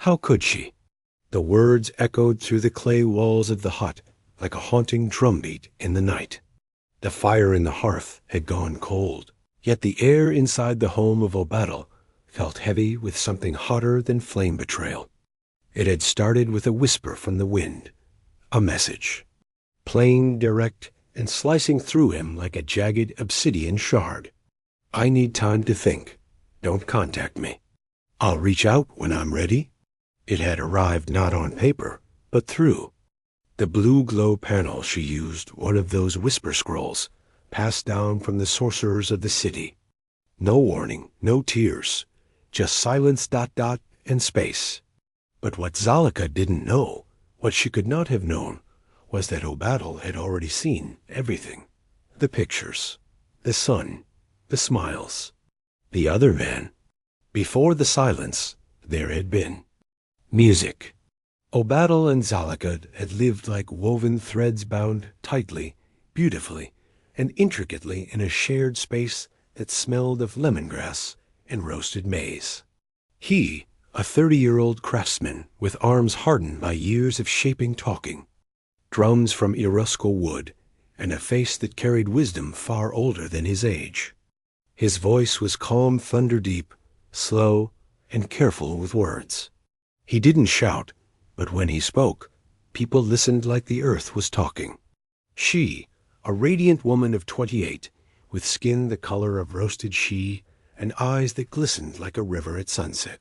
How could she? The words echoed through the clay walls of the hut like a haunting drumbeat in the night. The fire in the hearth had gone cold, yet the air inside the home of O'Battle felt heavy with something hotter than flame betrayal. It had started with a whisper from the wind, a message, plain, direct, and slicing through him like a jagged obsidian shard. I need time to think. Don't contact me. I'll reach out when I'm ready. It had arrived not on paper, but through. The blue glow panel she used, one of those whisper scrolls, passed down from the sorcerers of the city. No warning, no tears, just silence, ... and space. But what Zalika didn't know, what she could not have known, was that O'Battle had already seen everything. The pictures, the sun, the smiles, the other man. Before the silence, there had been music. O'Battle and Zalika had lived like woven threads bound tightly, beautifully, and intricately in a shared space that smelled of lemongrass and roasted maize. He, a 30-year-old craftsman with arms hardened by years of shaping talking, drums from Eruskal wood, and a face that carried wisdom far older than his age. His voice was calm, thunder-deep, slow, and careful with words. He didn't shout, but when he spoke, people listened like the earth was talking. She, a radiant woman of 28, with skin the color of roasted shea and eyes that glistened like a river at sunset.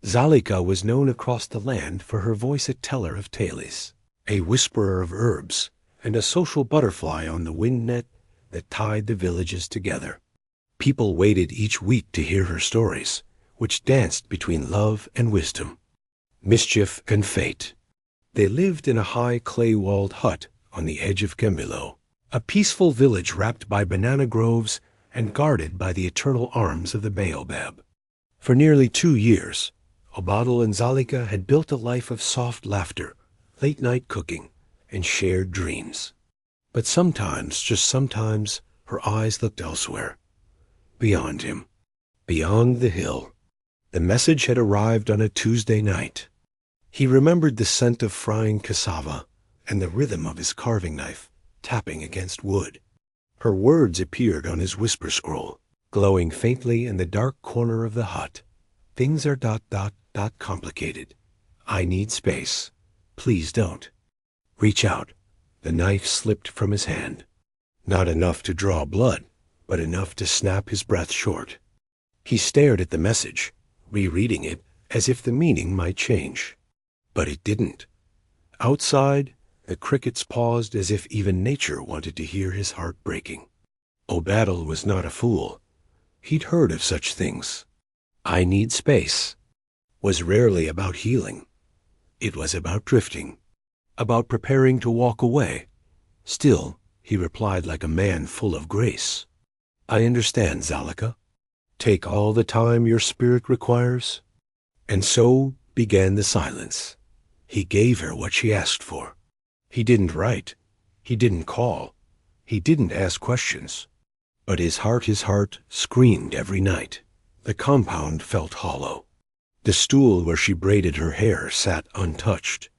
Zalika was known across the land for her voice a teller of tales, a whisperer of herbs, and a social butterfly on the wind net that tied the villages together. People waited each week to hear her stories, which danced between love and wisdom, mischief and fate. They lived in a high clay-walled hut on the edge of Kembilo, a peaceful village wrapped by banana groves and guarded by the eternal arms of the baobab. For nearly 2 years, O'Battle and Zalika had built a life of soft laughter, late-night cooking, and shared dreams. But sometimes, just sometimes, her eyes looked elsewhere, beyond him, beyond the hill. The message had arrived on a Tuesday night. He remembered the scent of frying cassava and the rhythm of his carving knife tapping against wood. Her words appeared on his whisper scroll, glowing faintly in the dark corner of the hut. Things are ... complicated. I need space. Please don't. Reach out. The knife slipped from his hand. Not enough to draw blood, but enough to snap his breath short. He stared at the message, rereading it as if the meaning might change. But it didn't. Outside, the crickets paused as if even nature wanted to hear his heart breaking. O'Battle was not a fool. He'd heard of such things. I need space was rarely about healing. It was about drifting, about preparing to walk away. Still, he replied like a man full of grace. I understand, Zalika. Take all the time your spirit requires. And so began the silence. He gave her what she asked for. He didn't write. He didn't call. He didn't ask questions. But his heart screamed every night. The compound felt hollow. The stool where she braided her hair sat untouched.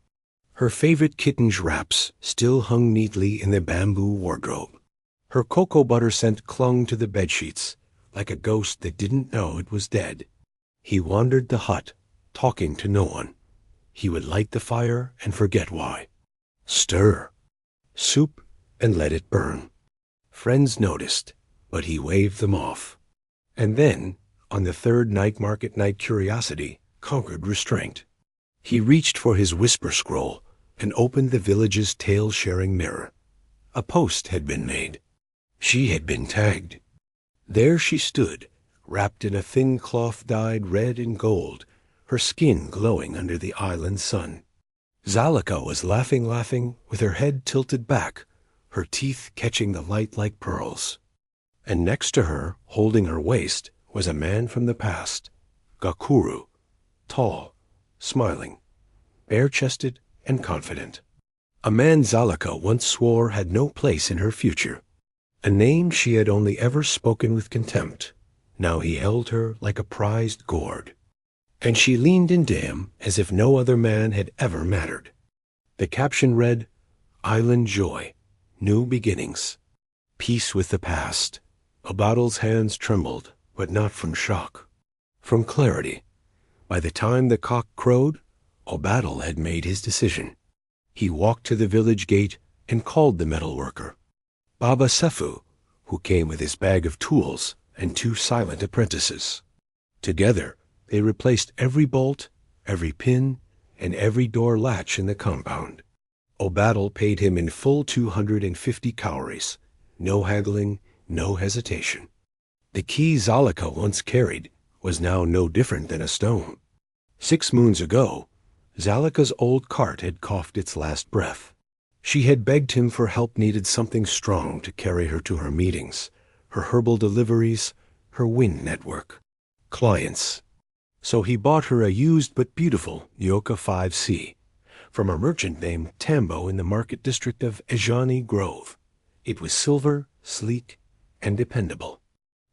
Her favorite kitten's wraps still hung neatly in the bamboo wardrobe. Her cocoa butter scent clung to the bedsheets like a ghost that didn't know it was dead. He wandered the hut, talking to no one. He would light the fire and forget why. Stir. Soup and let it burn. Friends noticed, but he waved them off. And then, on the third night market night, curiosity conquered restraint. He reached for his whisper scroll and opened the village's tale-sharing mirror. A post had been made. She had been tagged. There she stood, wrapped in a thin cloth dyed red and gold, her skin glowing under the island sun. Zalika was laughing, with her head tilted back, her teeth catching the light like pearls. And next to her, holding her waist, was a man from the past, Gakuru, tall, smiling, bare-chested and confident. A man Zalika once swore had no place in her future. A name she had only ever spoken with contempt. Now he held her like a prized gourd. and she leaned into him as if no other man had ever mattered. The caption read, "Island Joy, New Beginnings, Peace with the Past." Obatal's hands trembled, but not from shock, from clarity. By the time the cock crowed, Obatal had made his decision. He walked to the village gate and called the metal worker, Baba Sefu, who came with his bag of tools and 2 silent apprentices. Together, they replaced every bolt, every pin, and every door latch in the compound. Obatal paid him in full 250 cowries, no haggling, no hesitation. The key Zalika once carried was now no different than a stone. 6 moons ago, Zalika's old cart had coughed its last breath. She had begged him for help, needed something strong to carry her to her meetings, her herbal deliveries, her wind network, clients. So he bought her a used but beautiful Yoka 5C from a merchant named Tambo in the market district of Ejani Grove. It was silver, sleek, and dependable,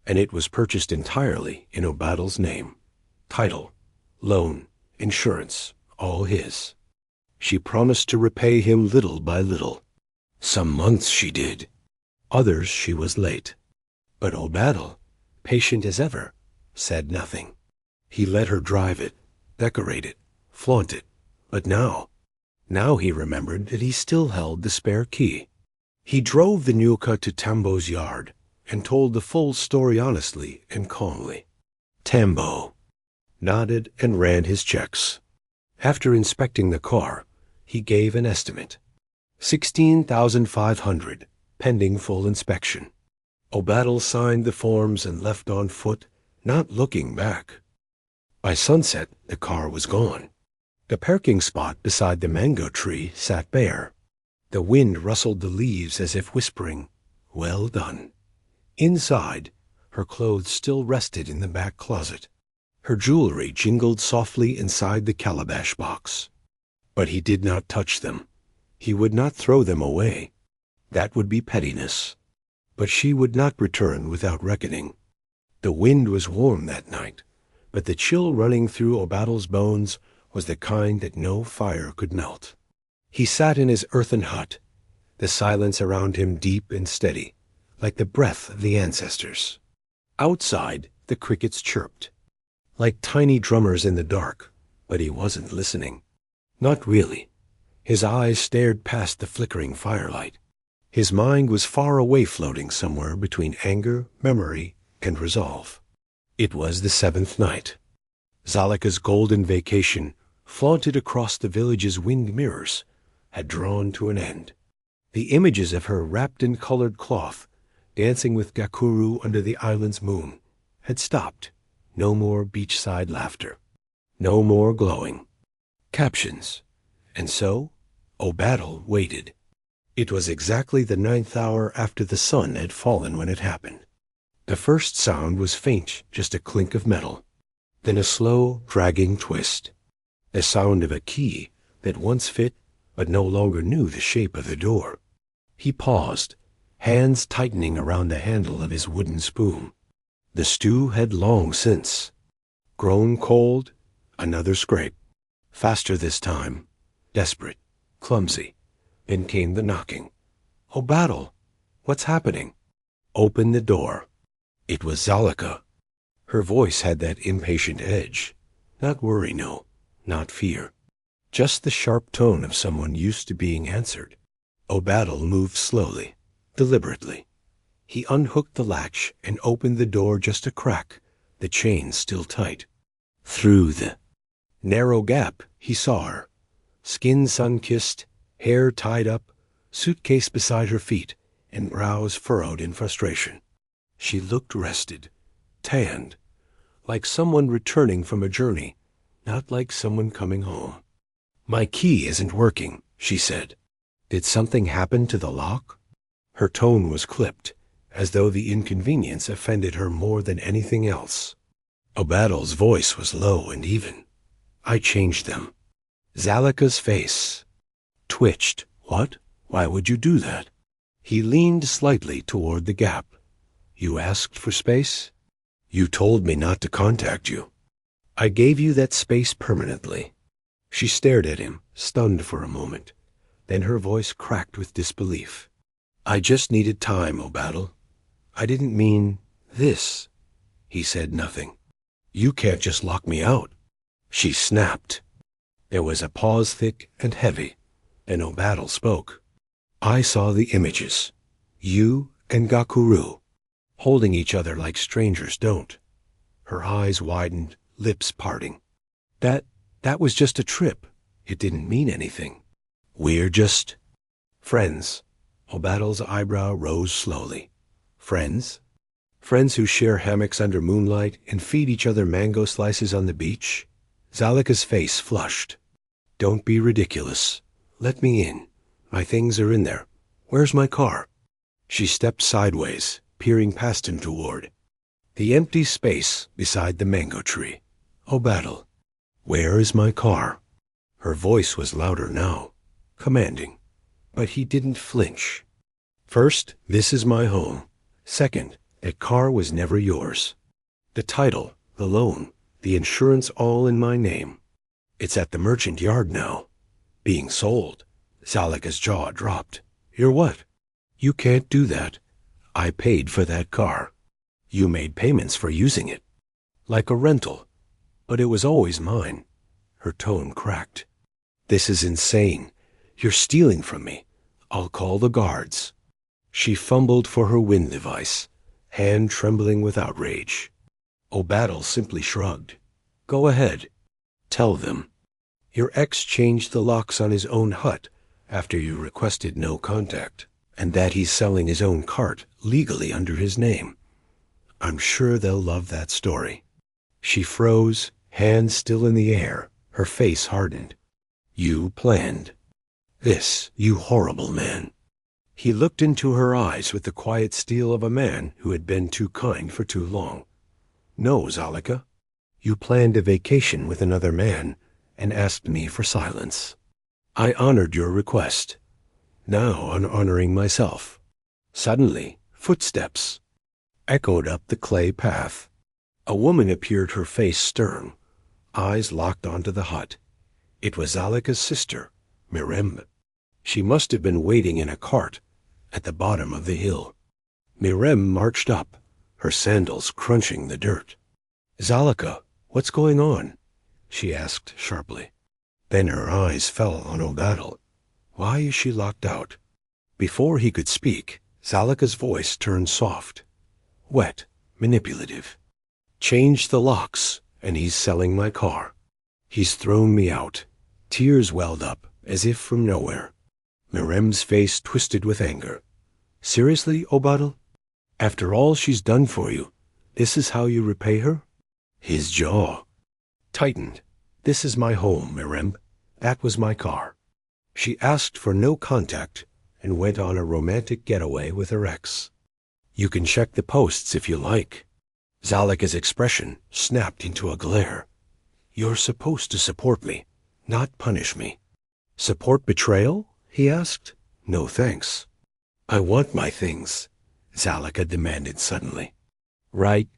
and it was purchased entirely in Obatal's name. Title, loan, insurance, all his. She promised to repay him little by little. Some months she did. Others she was late. But Obatal, patient as ever, said nothing. He let her drive it, decorate it, flaunt it. But now he remembered that he still held the spare key. He drove the Nuka to Tambo's yard and told the full story honestly and calmly. Tambo nodded and ran his checks. After inspecting the car, he gave an estimate. 16,500, pending full inspection. Obatal signed the forms and left on foot, not looking back. By sunset, the car was gone. The parking spot beside the mango tree sat bare. The wind rustled the leaves as if whispering, "Well done." Inside, her clothes still rested in the back closet. Her jewelry jingled softly inside the calabash box. But he did not touch them. He would not throw them away. That would be pettiness. But she would not return without reckoning. The wind was warm that night, but the chill running through Obatal's bones was the kind that no fire could melt. He sat in his earthen hut, the silence around him deep and steady, like the breath of the ancestors. Outside, the crickets chirped, like tiny drummers in the dark, but he wasn't listening. Not really. His eyes stared past the flickering firelight. His mind was far away, floating somewhere between anger, memory, and resolve. It was the 7th night. Zalika's golden vacation, flaunted across the village's wind mirrors, had drawn to an end. The images of her wrapped in colored cloth, dancing with Gakuru under the island's moon, had stopped. No more beachside laughter. No more glowing captions. And so, Obatal waited. It was exactly the 9th hour after the sun had fallen when it happened. The first sound was faint, just a clink of metal. Then a slow, dragging twist. The sound of a key that once fit, but no longer knew the shape of the door. He paused, hands tightening around the handle of his wooden spoon. The stew had long since grown cold. Another scrape. Faster this time. Desperate. Clumsy. Then came the knocking. Obatal, what's happening? Open the door. It was Zalika. Her voice had that impatient edge. Not worry, no. Not fear. Just the sharp tone of someone used to being answered. Obatal moved slowly, deliberately. He unhooked the latch and opened the door just a crack, the chain still tight. Through the narrow gap, he saw her. Skin sun-kissed, hair tied up, suitcase beside her feet, and brows furrowed in frustration. She looked rested, tanned, like someone returning from a journey, not like someone coming home. "My key isn't working," she said. "Did something happen to the lock?" Her tone was clipped, as though the inconvenience offended her more than anything else. Obatal's voice was low and even. "I changed them." Zalika's face twitched. "What? Why would you do that?" He leaned slightly toward the gap. "You asked for space? You told me not to contact you." I gave you that space permanently. She stared at him, stunned for a moment. Then her voice cracked with disbelief. I just needed time, O'Battle. I didn't mean this. He said nothing. You can't just lock me out. She snapped. There was a pause, thick and heavy. Then O'Battle spoke. I saw the images. You and Gakuru, holding each other like strangers don't. Her eyes widened, lips parting. That was just a trip. It didn't mean anything. We're just friends. O'Battle's eyebrow rose slowly. Friends? Friends who share hammocks under moonlight and feed each other mango slices on the beach? Zalika's face flushed. Don't be ridiculous. Let me in. My things are in there. Where's my car? She stepped sideways, peering past him toward the empty space beside the mango tree. O'Battle, where is my car? Her voice was louder now, commanding. But he didn't flinch. First, this is my home. Second, that car was never yours. The title, the loan, the insurance all in my name. It's at the merchant yard now, being sold. Zalika's jaw dropped. You're what? You can't do that. I paid for that car. You made payments for using it. Like a rental. But it was always mine. Her tone cracked. This is insane. You're stealing from me. I'll call the guards. She fumbled for her wind device, hand trembling with outrage. O'Battle simply shrugged. Go ahead. Tell them. Your ex changed the locks on his own hut after you requested no contact, and that he's selling his own cart legally under his name. I'm sure they'll love that story. She froze, hands still in the air, her face hardened. You planned this, you horrible man. He looked into her eyes with the quiet steel of a man who had been too kind for too long. No, Zalika. You planned a vacation with another man and asked me for silence. I honored your request. Now I'm honoring myself. Suddenly, footsteps echoed up the clay path. A woman appeared, her face stern, eyes locked onto the hut. It was Zalika's sister, Mirem. She must have been waiting in a cart at the bottom of the hill. Mirem marched up, her sandals crunching the dirt. Zalika, what's going on? She asked sharply. Then her eyes fell on O'Battle. Why is she locked out? Before he could speak, Zalika's voice turned soft, wet, manipulative. Change the locks, and he's selling my car. He's thrown me out. Tears welled up, as if from nowhere. Mirem's face twisted with anger. Seriously, O'Battle? After all she's done for you, this is how you repay her? His jaw tightened. This is my home, Mirem. That was my car. She asked for no contact and went on a romantic getaway with her ex. You can check the posts if you like. Zalika's expression snapped into a glare. You're supposed to support me, not punish me. Support betrayal? He asked. No thanks. I want my things, Zalika demanded suddenly. Right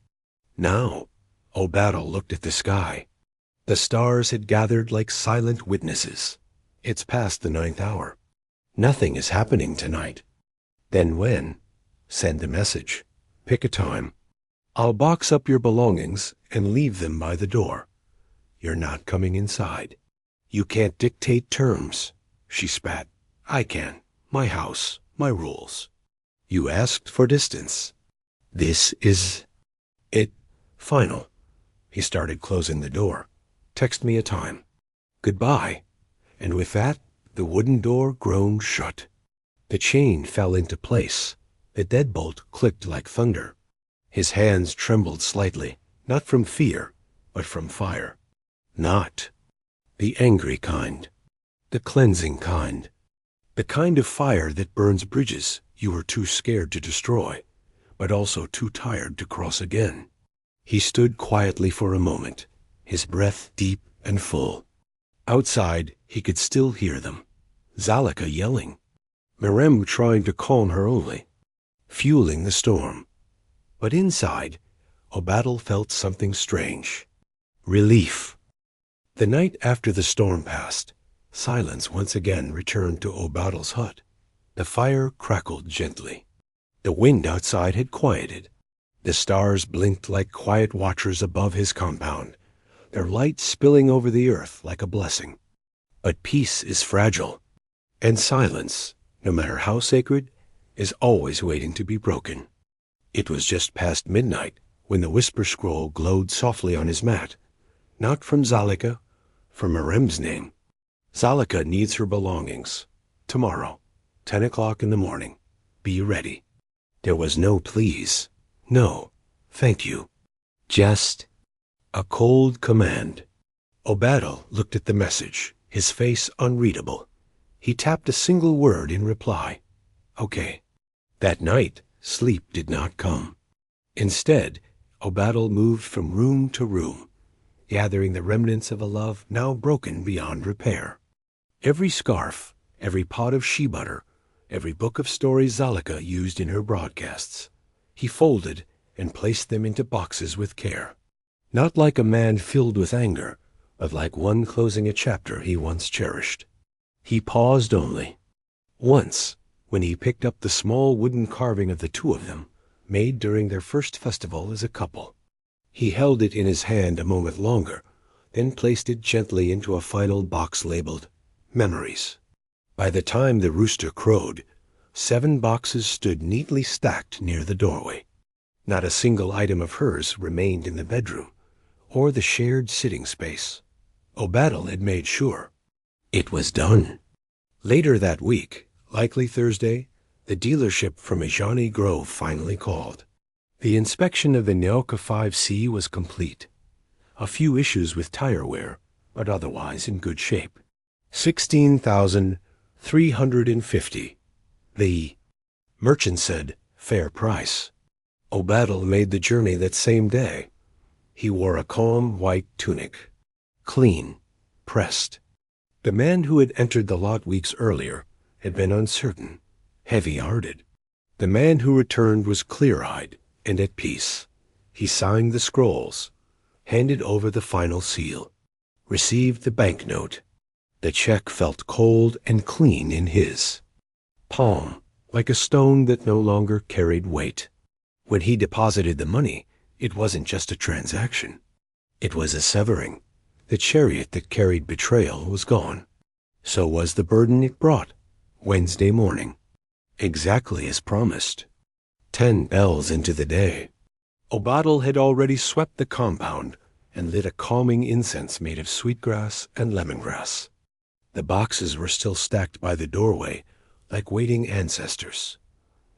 now. O'Battle looked at the sky. The stars had gathered like silent witnesses. It's past the 9th hour. Nothing is happening tonight. Then when? Send a message. Pick a time. I'll box up your belongings and leave them by the door. You're not coming inside. You can't dictate terms, she spat. I can. My house, my rules. You asked for distance. This is it. Final. He started closing the door. Text me a time. Goodbye. And with that, the wooden door groaned shut. The chain fell into place. The deadbolt clicked like thunder. His hands trembled slightly, not from fear, but from fire. Not the angry kind, the cleansing kind, the kind of fire that burns bridges you were too scared to destroy, but also too tired to cross again. He stood quietly for a moment, his breath deep and full. Outside, he could still hear them. Zalika yelling. Mirem trying to calm her only, fueling the storm. But inside, O'Battle felt something strange. relief. The night after the storm passed, silence once again returned to O'Battle's hut. The fire crackled gently. The wind outside had quieted. The stars blinked like quiet watchers above his compound, their light spilling over the earth like a blessing. But peace is fragile, and silence, no matter how sacred, is always waiting to be broken. It was just past midnight when the whisper scroll glowed softly on his mat, not from Zalika, from Mirem's name. Zalika needs her belongings. Tomorrow, 10 o'clock in the morning. Be ready. There was no please. No, thank you. Just a cold command. O'Battle looked at the message, his face unreadable. He tapped a single word in reply. Okay. That night, sleep did not come. Instead, O'Battle moved from room to room, gathering the remnants of a love now broken beyond repair. Every scarf, every pot of shea butter, every book of stories Zalika used in her broadcasts, he folded and placed them into boxes with care. Not like a man filled with anger, but like one closing a chapter he once cherished. He paused only. Once, when he picked up the small wooden carving of the two of them, made during their first festival as a couple. He held it in his hand a moment longer, then placed it gently into a final box labeled Memories. By the time the rooster crowed, 7 boxes stood neatly stacked near the doorway. Not a single item of hers remained in the bedroom, or the shared sitting space. O'Battle had made sure. It was done. Later that week, likely Thursday, the dealership from Ejani Grove finally called. The inspection of the Neoka 5C was complete. A few issues with tire wear, but otherwise in good shape. 16,350. The merchant said, fair price. O'Battle made the journey that same day. He wore a calm white tunic, clean, pressed. The man who had entered the lot weeks earlier had been uncertain, heavy-hearted. The man who returned was clear-eyed and at peace. He signed the scrolls, handed over the final seal, received the banknote. The check felt cold and clean in his palm, like a stone that no longer carried weight. When he deposited the money, it wasn't just a transaction. It was a severing. The chariot that carried betrayal was gone. So was the burden it brought. Wednesday morning. Exactly as promised. 10 bells into the day. O'Battle had already swept the compound and lit a calming incense made of sweetgrass and lemongrass. The boxes were still stacked by the doorway, like waiting ancestors.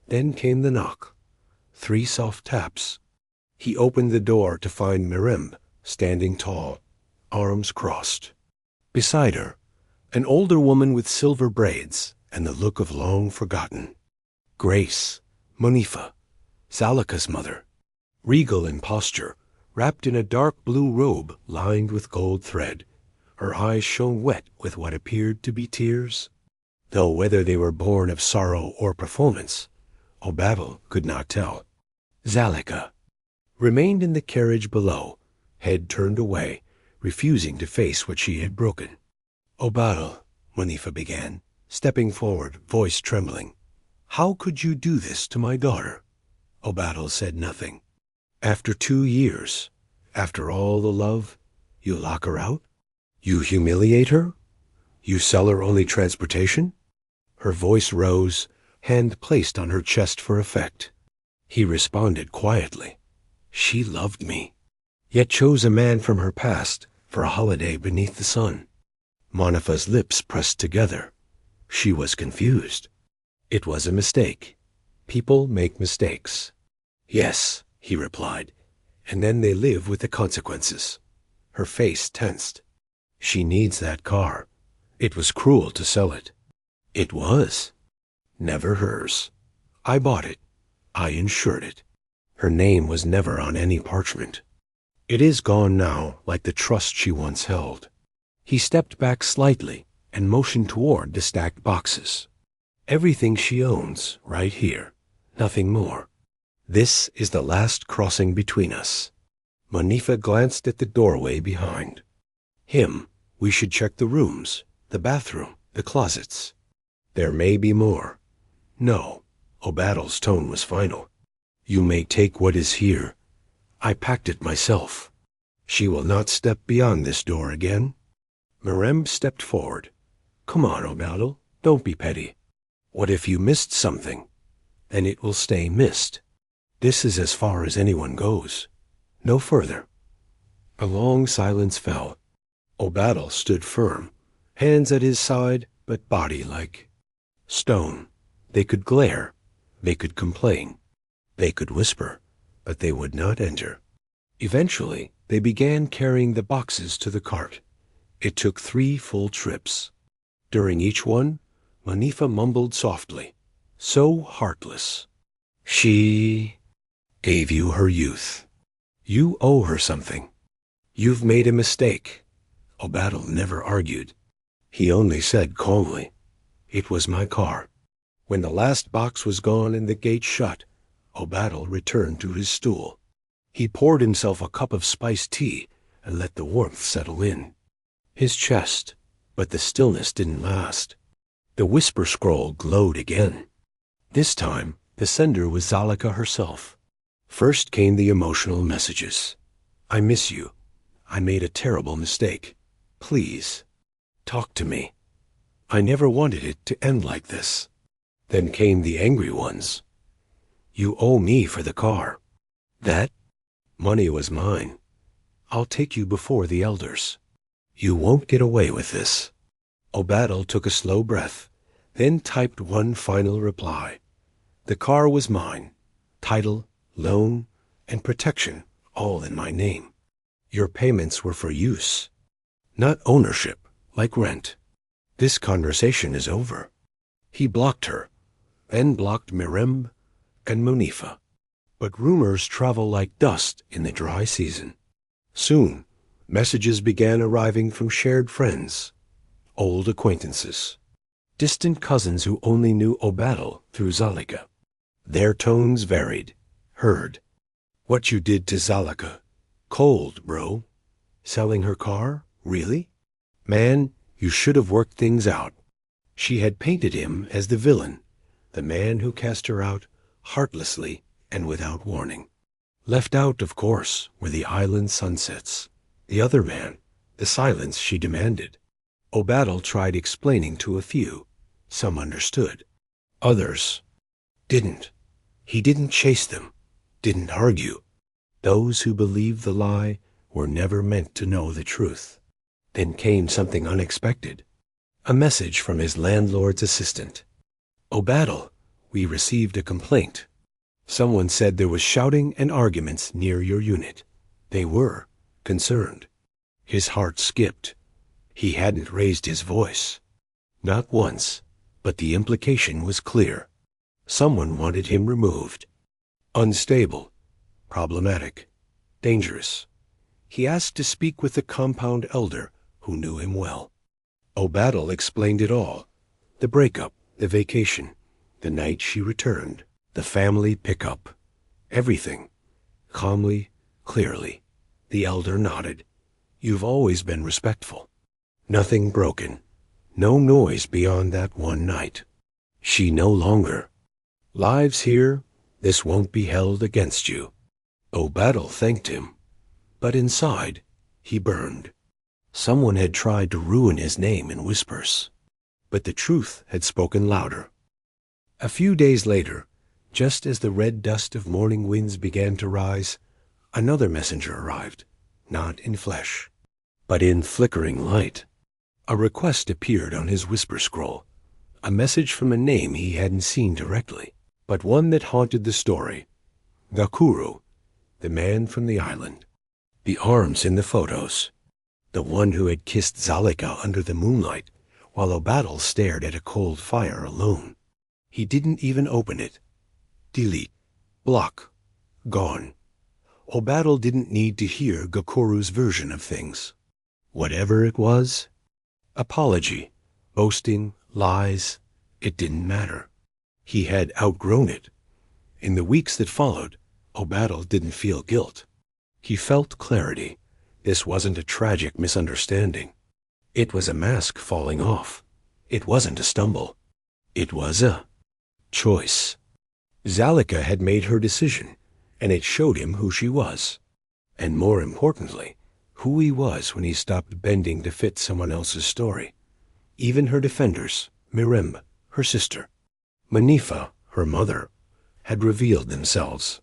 Then came the knock. 3 soft taps. He opened the door to find Mirem standing tall, arms crossed. Beside her, an older woman with silver braids and the look of long forgotten. Grace, Monifa, Zalika's mother, regal in posture, wrapped in a dark blue robe lined with gold thread. Her eyes shone wet with what appeared to be tears, though whether they were born of sorrow or performance, O'Battle could not tell. Zalika remained in the carriage below, head turned away, refusing to face what she had broken. O'Battle, Monifa began, stepping forward, voice trembling. How could you do this to my daughter? O'Battle said nothing. After 2 years, after all the love, you lock her out? You humiliate her? You sell her only transportation? Her voice rose, hand placed on her chest for effect. He responded quietly. She loved me, yet chose a man from her past for a holiday beneath the sun. Monifa's lips pressed together. She was confused. It was a mistake. People make mistakes. Yes, he replied, and then they live with the consequences. Her face tensed. She needs that car. It was cruel to sell it. It was. Never hers. I bought it. I insured it. Her name was never on any parchment. It is gone now, like the trust she once held. He stepped back slightly and motioned toward the stacked boxes. Everything she owns, right here. Nothing more. This is the last crossing between us. Monifa glanced at the doorway behind. Him, we should check the rooms, the bathroom, the closets. There may be more. No, O'Battle's tone was final. You may take what is here. I packed it myself. She will not step beyond this door again. Mirem stepped forward. Come on, O'Battle, don't be petty. What if you missed something? Then it will stay missed. This is as far as anyone goes. No further. A long silence fell. O'Battle stood firm, hands at his side, but body like stone. They could glare. They could complain. They could whisper, but they would not enter. Eventually, they began carrying the boxes to the cart. It took 3 full trips. During each one, Monifa mumbled softly, so heartless. She gave you her youth. You owe her something. You've made a mistake. O'Battle never argued. He only said calmly, It was my car. When the last box was gone and the gate shut, O'Battle returned to his stool. He poured himself a cup of spiced tea and let the warmth settle in his chest, but the stillness didn't last. The whisper scroll glowed again. This time, the sender was Zalika herself. First came the emotional messages. I miss you. I made a terrible mistake. Please, talk to me. I never wanted it to end like this. Then came the angry ones. You owe me for the car. That money was mine. I'll take you before the elders. You won't get away with this. O'Battle took a slow breath, then typed one final reply. The car was mine. Title, loan, and protection, all in my name. Your payments were for use, not ownership, like rent. This conversation is over. He blocked her, then blocked Mirem and Monifa. But rumors travel like dust in the dry season. Soon, messages began arriving from shared friends, old acquaintances, distant cousins who only knew O'Battle through Zalika. Their tones varied, heard. What you did to Zalika. Cold, bro. Selling her car? Really? Man, you should have worked things out. She had painted him as the villain, the man who cast her out heartlessly and without warning. Left out, of course, were the island sunsets. The other man, the silence she demanded. O'Battle tried explaining to a few. Some understood. Others didn't. He didn't chase them, didn't argue. Those who believed the lie were never meant to know the truth. Then came something unexpected. A message from his landlord's assistant. O'Battle, we received a complaint. Someone said there was shouting and arguments near your unit. They were concerned. His heart skipped. He hadn't raised his voice. Not once, but the implication was clear. Someone wanted him removed. Unstable, problematic, dangerous. He asked to speak with the compound elder who knew him well. O'Battle explained it all. The breakup, the vacation, the night she returned, the family pickup. Everything. Calmly, clearly. The elder nodded. You've always been respectful. Nothing broken. No noise beyond that one night. She no longer. Lives here, this won't be held against you. O'Battle thanked him. But inside, he burned. Someone had tried to ruin his name in whispers. But the truth had spoken louder. A few days later, just as the red dust of morning winds began to rise, another messenger arrived, not in flesh, but in flickering light. A request appeared on his whisper scroll, a message from a name he hadn't seen directly, but one that haunted the story. Gakuru, the man from the island. The arms in the photos. The one who had kissed Zalika under the moonlight, while O'Battle stared at a cold fire alone. He didn't even open it. Delete. Block. Gone. O'Battle didn't need to hear Gakuru's version of things. Whatever it was, apology, boasting, lies, it didn't matter. He had outgrown it. In the weeks that followed, O'Battle didn't feel guilt. He felt clarity. This wasn't a tragic misunderstanding. It was a mask falling off. It wasn't a stumble. It was a choice. Zalika had made her decision, and it showed him who she was. And more importantly, who he was when he stopped bending to fit someone else's story. Even her defenders, Mirem, her sister, Manifa, her mother, had revealed themselves.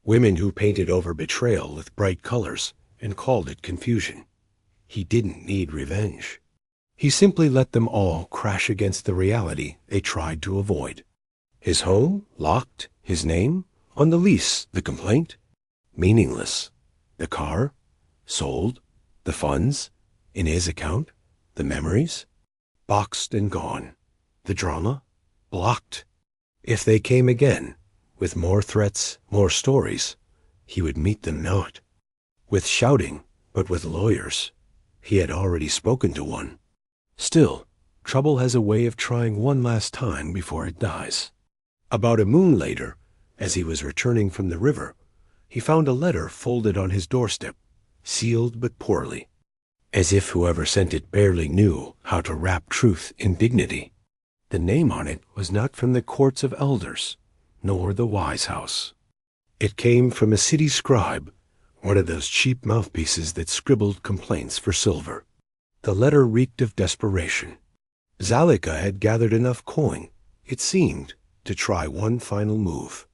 Women who painted over betrayal with bright colors and called it confusion. He didn't need revenge. He simply let them all crash against the reality they tried to avoid. His home, locked. His name, on the lease. The complaint, meaningless. The car, sold. The funds, in his account. The memories, boxed and gone. The drama, blocked. If they came again, with more threats, more stories, he would meet them not with shouting, but with lawyers. He had already spoken to one. Still, trouble has a way of trying one last time before it dies. About a moon later, as he was returning from the river, he found a letter folded on his doorstep, sealed but poorly, as if whoever sent it barely knew how to wrap truth in dignity. The name on it was not from the courts of elders, nor the wise house. It came from a city scribe, one of those cheap mouthpieces that scribbled complaints for silver. The letter reeked of desperation. Zalika had gathered enough coin, it seemed, to try one final move.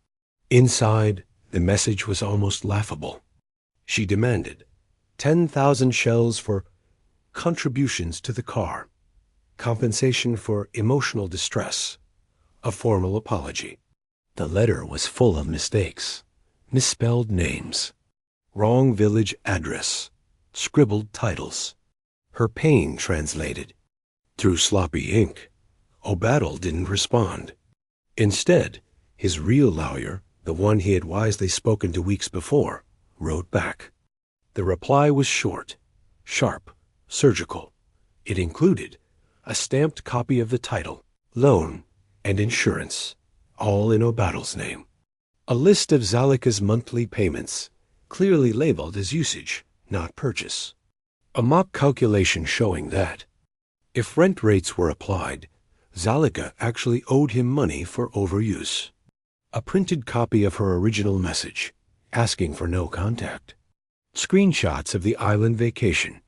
Inside, the message was almost laughable. She demanded 10,000 shells for contributions to the car, compensation for emotional distress, a formal apology. The letter was full of mistakes, misspelled names, wrong village address, scribbled titles. Her pain translated. Through sloppy ink, O'Battle didn't respond. Instead, his real lawyer, the one he had wisely spoken to weeks before, wrote back. The reply was short, sharp, surgical. It included a stamped copy of the title, loan, and insurance, all in O'Battle's name. A list of Zalika's monthly payments, clearly labeled as usage, not purchase. A mock calculation showing that, if rent rates were applied, Zalika actually owed him money for overuse. A printed copy of her original message, asking for no contact. Screenshots of the island vacation,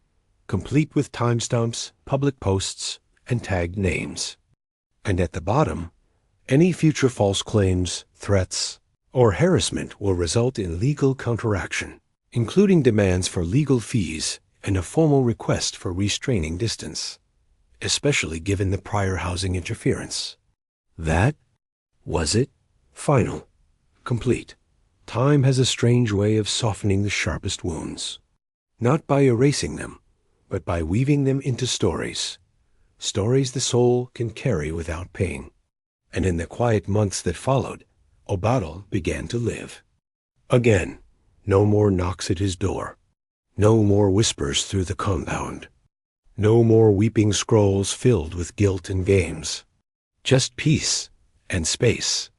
complete with timestamps, public posts, and tagged names. And at the bottom, any future false claims, threats, or harassment will result in legal counteraction, including demands for legal fees and a formal request for restraining distance, especially given the prior housing interference. That was it. Final. Complete. Time has a strange way of softening the sharpest wounds. Not by erasing them, but by weaving them into stories. Stories the soul can carry without pain. And in the quiet months that followed, O'Battle began to live. Again, no more knocks at his door. No more whispers through the compound. No more weeping scrolls filled with guilt and games. Just peace and space,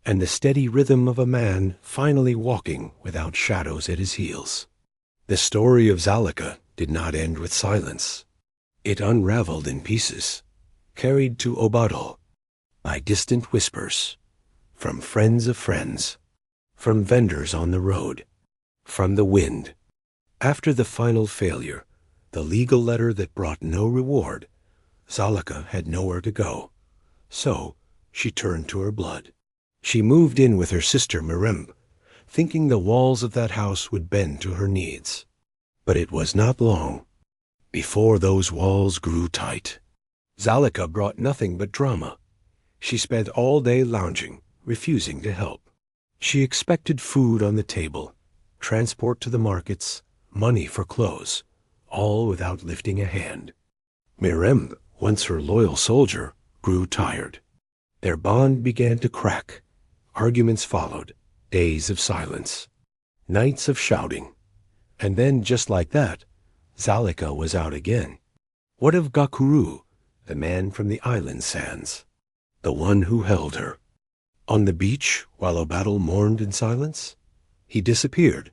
and the steady rhythm of a man finally walking without shadows at his heels. The story of Zalika did not end with silence. It unraveled in pieces, carried to O'Battle by distant whispers, from friends of friends, from vendors on the road, from the wind. After the final failure, the legal letter that brought no reward, Zalika had nowhere to go. So she turned to her blood. She moved in with her sister Mirem, thinking the walls of that house would bend to her needs. But it was not long before those walls grew tight. Zalika brought nothing but drama. She spent all day lounging, refusing to help. She expected food on the table, transport to the markets, money for clothes, all without lifting a hand. Mirem, once her loyal soldier, grew tired. Their bond began to crack. Arguments followed, days of silence, nights of shouting. And then, just like that, Zalika was out again. What of Gakuru, the man from the island sands, the one who held her? On the beach, while O'Battle mourned in silence, he disappeared.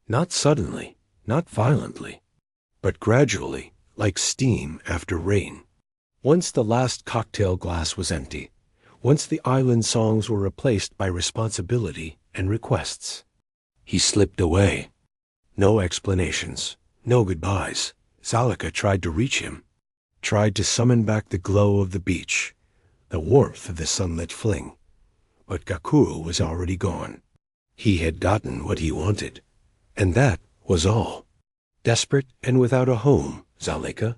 Not suddenly, not violently, but gradually, like steam after rain. Once the last cocktail glass was empty, once the island songs were replaced by responsibility and requests, he slipped away. No explanations, no goodbyes. Zalika tried to reach him, tried to summon back the glow of the beach, the warmth of the sunlit fling. But Gakuru was already gone. He had gotten what he wanted, and that was all. Desperate and without a home, Zalika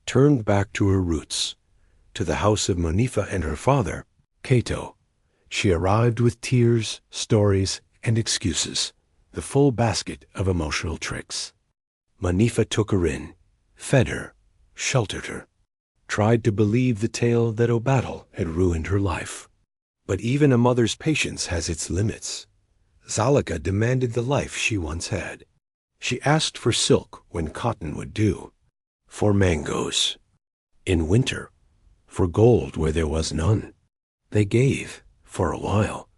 turned back to her roots, to the house of Monifa and her father, Kato. She arrived with tears, stories, and excuses, the full basket of emotional tricks. Monifa took her in, fed her, sheltered her, tried to believe the tale that Obattle had ruined her life. But even a mother's patience has its limits. Zalika demanded the life she once had. She asked for silk when cotton would do, for mangoes in winter, for gold where there was none. They gave, for a while,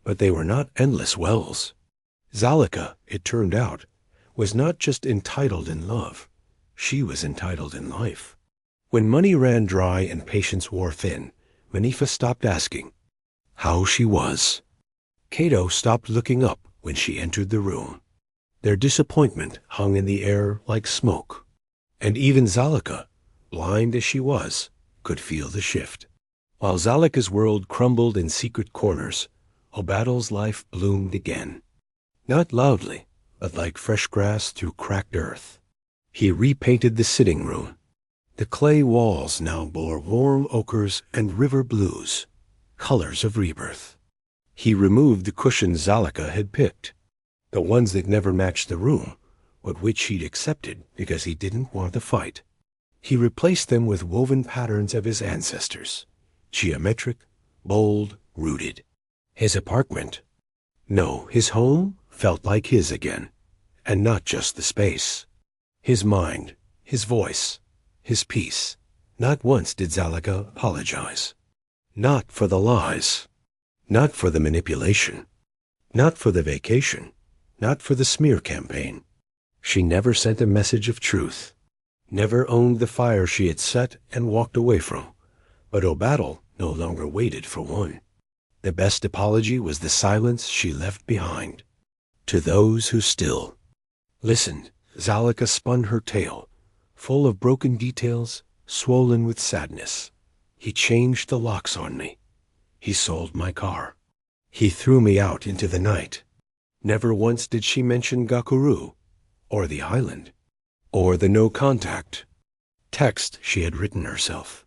but they were not endless wells. Zalika, it turned out, was not just entitled in love, she was entitled in life. When money ran dry and patience wore thin, Monifa stopped asking how she was. Kato stopped looking up when she entered the room. Their disappointment hung in the air like smoke, and even Zalika, blind as she was, could feel the shift. While Zalika's world crumbled in secret corners, Obattle's life bloomed again. Not loudly, but like fresh grass through cracked earth. He repainted the sitting room. The clay walls now bore warm ochres and river blues, colors of rebirth. He removed the cushions Zalika had picked, the ones that never matched the room, but which he'd accepted because he didn't want to fight. He replaced them with woven patterns of his ancestors, geometric, bold, rooted. His apartment, no, his home, felt like his again, and not just the space. His mind, his voice, his peace. Not once did Zalika apologize. Not for the lies, not for the manipulation, not for the vacation, not for the smear campaign. She never sent a message of truth, never owned the fire she had set and walked away from. But Obattle no longer waited for one. The best apology was the silence she left behind. To those who still listened, Zalika spun her tale, full of broken details, swollen with sadness. He changed the locks on me. He sold my car. He threw me out into the night. Never once did she mention Gakuru, or the island, or the no contact text she had written herself.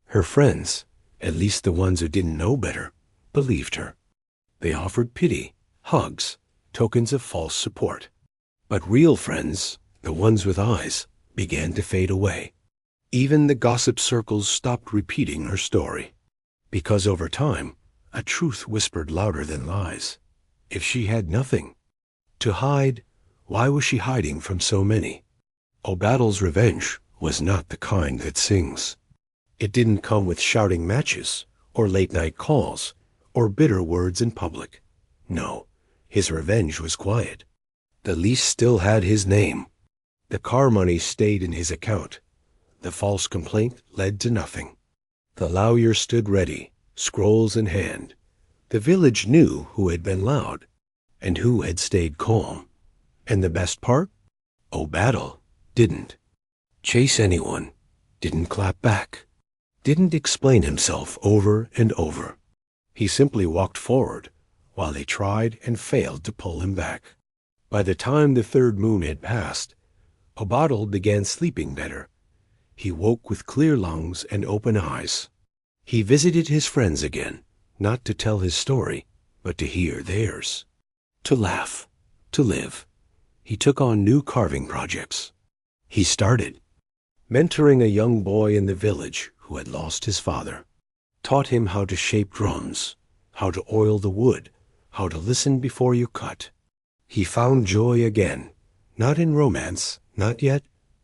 Her friends, at least the ones who didn't know better, believed her. They offered pity, hugs, tokens of false support. But real friends, the ones with eyes, began to fade away. Even the gossip circles stopped repeating her story. Because over time, a truth whispered louder than lies. If she had nothing to hide, why was she hiding from so many? Obattle's revenge was not the kind that sings. It didn't come with shouting matches, or late-night calls, or bitter words in public. No, his revenge was quiet. The lease still had his name. The car money stayed in his account. The false complaint led to nothing. The lawyer stood ready, scrolls in hand. The village knew who had been loud, and who had stayed calm. And the best part? Obattle didn't chase anyone, didn't clap back, didn't explain himself over and over. He simply walked forward, while they tried and failed to pull him back. By the time the third moon had passed, Obattle began sleeping better. He woke with clear lungs and open eyes. He visited his friends again, not to tell his story, but to hear theirs. To laugh, to live. He took on new carving projects. He started mentoring a young boy in the village who had lost his father. Taught him how to shape drums, how to oil the wood, how to listen before you cut. He found joy again, not in romance, not yet,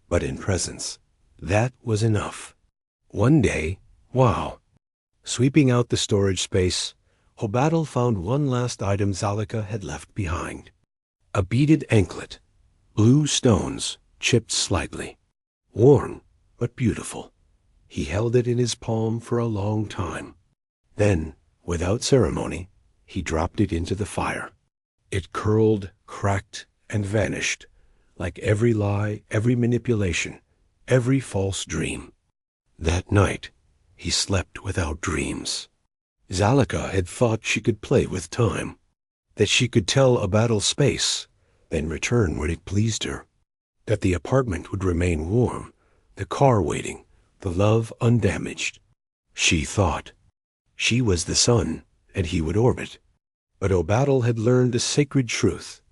but in presence. That was enough. One day, wow! Sweeping out the storage space, Obattle found one last item Zalika had left behind. A beaded anklet, blue stones chipped slightly, worn but beautiful. He held it in his palm for a long time. Then, without ceremony, he dropped it into the fire. It curled, cracked, and vanished, like every lie, every manipulation, every false dream. That night, he slept without dreams. Zalika had thought she could play with time, that she could tell a battle space, then return when it pleased her, that the apartment would remain warm, the car waiting, the love undamaged. She thought. She was the sun, and he would orbit. But O'Battle had learned a sacred truth.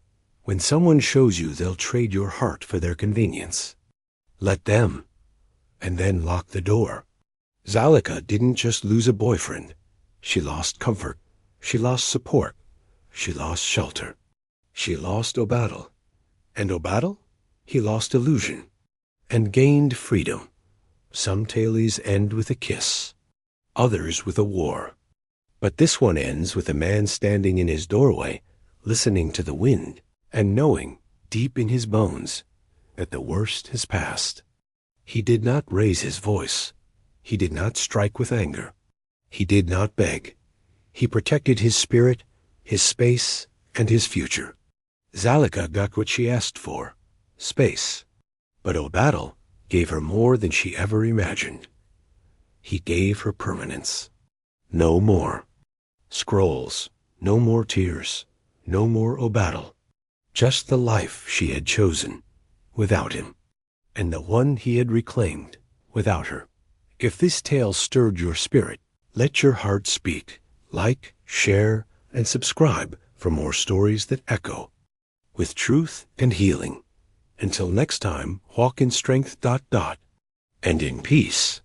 When someone shows you they'll trade your heart for their convenience, let them, and then lock the door. Zalika didn't just lose a boyfriend. She lost comfort. She lost support. She lost shelter. She lost O'Battle. And O'Battle? He lost illusion and gained freedom. Some tales end with a kiss, others with a war. But this one ends with a man standing in his doorway, listening to the wind, and knowing, deep in his bones, that the worst has passed. He did not raise his voice. He did not strike with anger. He did not beg. He protected his spirit, his space, and his future. Zalika got what she asked for, space. But O'Battle gave her more than she ever imagined. He gave her permanence. No more scrolls, no more tears, no more O'Battle. Just the life she had chosen without him, and the one he had reclaimed without her. If this tale stirred your spirit, let your heart speak. Like, share, and subscribe for more stories that echo with truth and healing. Until next time, walk in strength. And in peace.